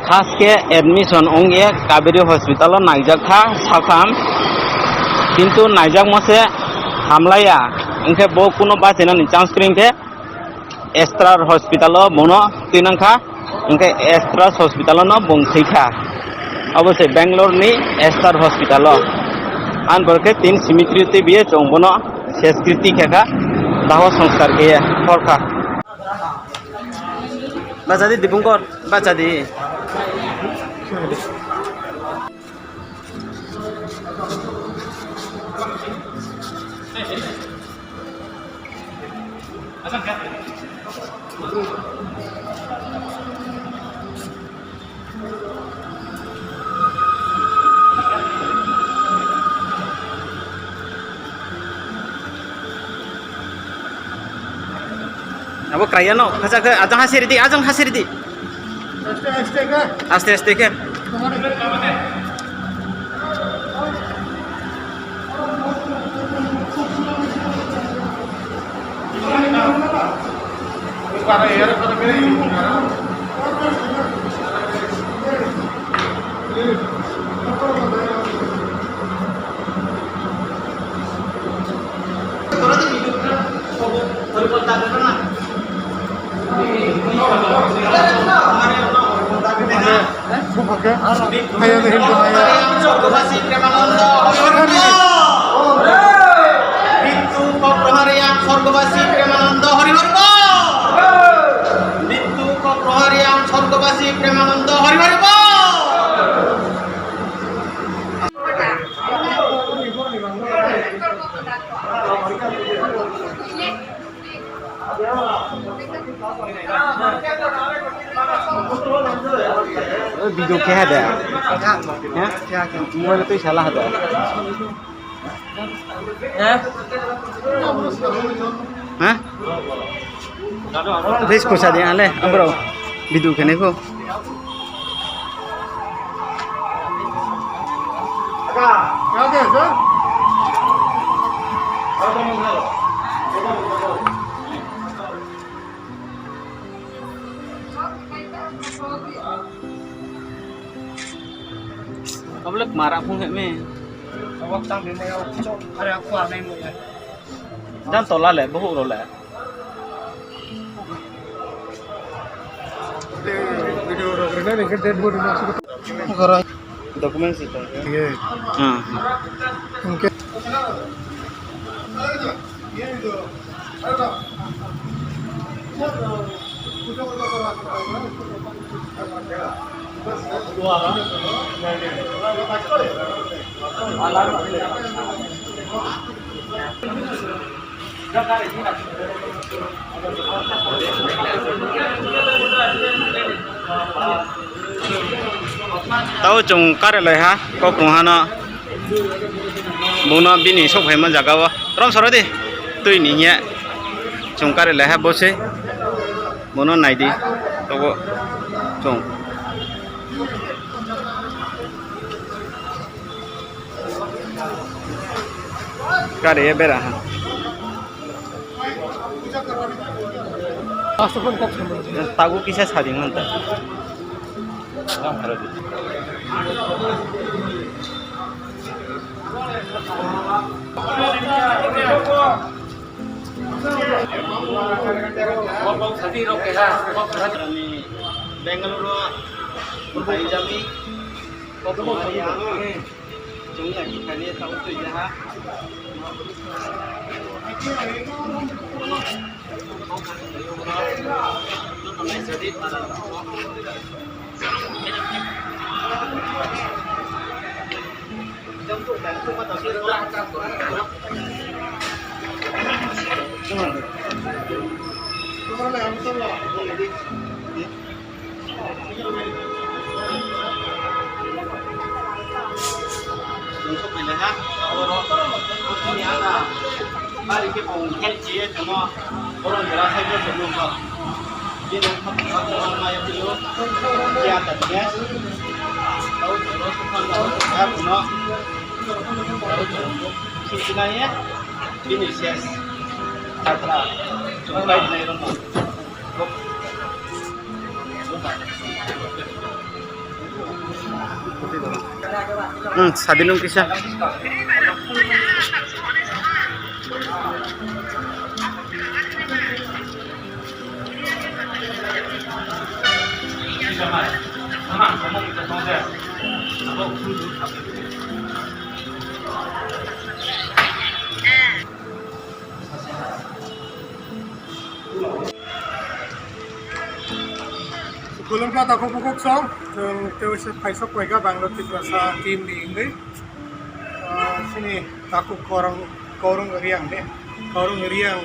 First के admission ओंगे Kaveri hospital नाइजाक था साखाम किंतु नाइजाक मसे हामलाया उनके बो कुनो बात नहीं चांस करेंगे एस्ट्रार हॉस्पिटल मोनो तीनखा उनके एस्ट्रास हॉस्पिटल न बंखैखा अवश्य बेंगलोर नि एस्ट्रार हॉस्पिटल आन बरके तीन सिमित्रिति बिये चौबनो शेषकृति खेखा दाह संस्कार के फरखा बाजादी दिपुंकर बाजादी अब क्रायनो खचा के आजं हासिरिदि आस्ते आस्ते के वीडियो क्या है हैं क्या मोबाइल तो चला है हैं भेज को सा दे आले अब्रो वीडियो केने को क्या दे सर अब लोग मारा फूंगे में अब तंग भी मैं अरे आपको आ नहीं मुझे जान तोला ले बहुत रोला है वीडियो रोकने नहीं कर डेड बॉडी ना करो डॉक्यूमेंट्स ये हां उनके ये video tao trồng cá để lại ha có cùng ha nó bố nó bị nỉ sốc phải mà giả cao rom sau đó đi tôi nỉ nhẹ trồng cá để lại ha bố xí bố nó này đi tao có trồng cá để bé ra tahu kisah saling nanti. Bengaluru, Mumbai Jami, chúng là cái này tao tùy ra ha. Untuk melihat ini ada mari kita mengkaji semua orang berasa itu sebelum ini orang maya dulu dia tadinya tahu terus kan punya sisinya ini ses atra coba ini rumah Sadinung kisah. Kulumpa tako pukuk song, tewas paisok mereka Bangalore di bahasa tim di Inggris. Sini tako korang riang deh, korang riang.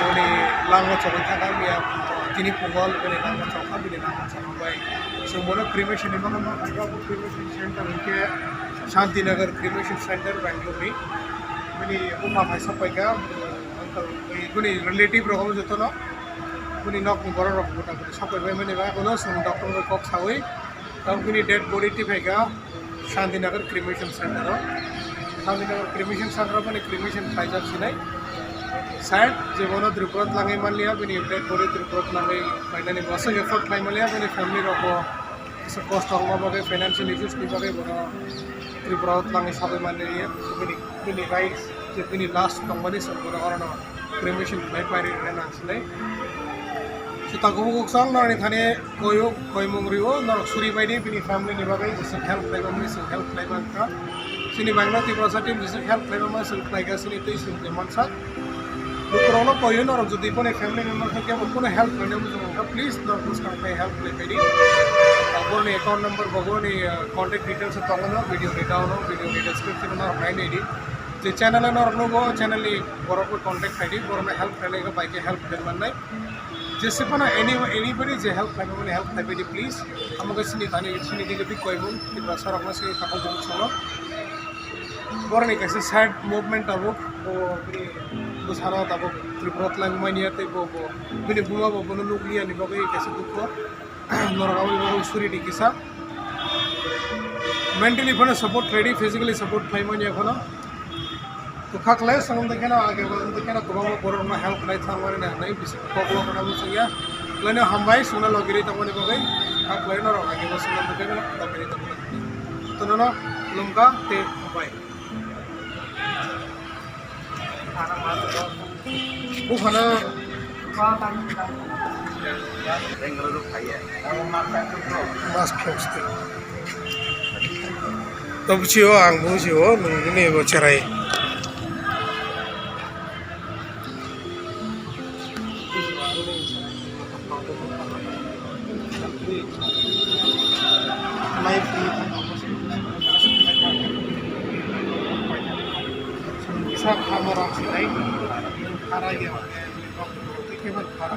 Boleh langgar coba kami ya, tini punggol boleh langgar coba, boleh langgar coba baik. Semua cremation ini mana mana, cremation center ini Shantinagar cremation center Bangalore ni. Ini rumah paisok mereka, ini relative roham jatuh no. Kuni nok ni borok rok buta kuni sapai bai mane ba kono sung doctor ko kok sawi tam kuni dead body ti phega Shantinagar cremation center Shantinagar cremation center mane cremation phaija sinai sad je bono Tripura langai man liya bini dead body Tripura langai finally basa effort lai man liya bini family roko so cost ong ma bage financial issues ni bage bono Tripura langai sabai man liya bini rights je bini last company so bono orano cremation bai pari na sinai kita gubuk sang nor ni thane koi mungriwo nor suri bai ni bini family ni bagai jese help lai bang jese help lai bang ka sini Bangalore Tripura sa team jese help lai bang self lai ga sini tei sim deman sa dukrolo koi nor jodi pone family member ka kya pone help kane mujo please nor kus ka help lai bai ni abor ni account number bago ni contact details sa tongno video data no video description nor hai ni je channel nor logo channel ni borok ko contact id borok na help kane ga bai ke help den man nai जैसे पना anybody जे help like मैंने help like please हम अगर सिनी थाने सिनी दिखे भी कोई बोल कि बस और अपना से ताको बहुत चलो बोरने कैसे sad movement अब वो बस हरा तब त्रिपुरा लाइन में नहीं आते वो बिने बुआ वो बनो लोग लिया नहीं बाकी कैसे दुख हुआ नॉर्मली वो सूरी दिखिसा mentally पना support ready physically support पाई मन ये पना तो खाकले संग देखे ना आगे बोल देखे ना तुम्हारा बोरो में हेल्प नहीं था हमारे नहीं बिस कोबलो करना मुझे लेने हम भाई सुना लगी तब नहीं बगै खाकले ना आगे बस सुना देखे ना तब मेरी तब तो ना लुमका ते भाई वो खाना मास फ्रेंड्स तब चियो आंगू चियो नंगने वो चराई Sa kamera sila ay para yan, kebat para.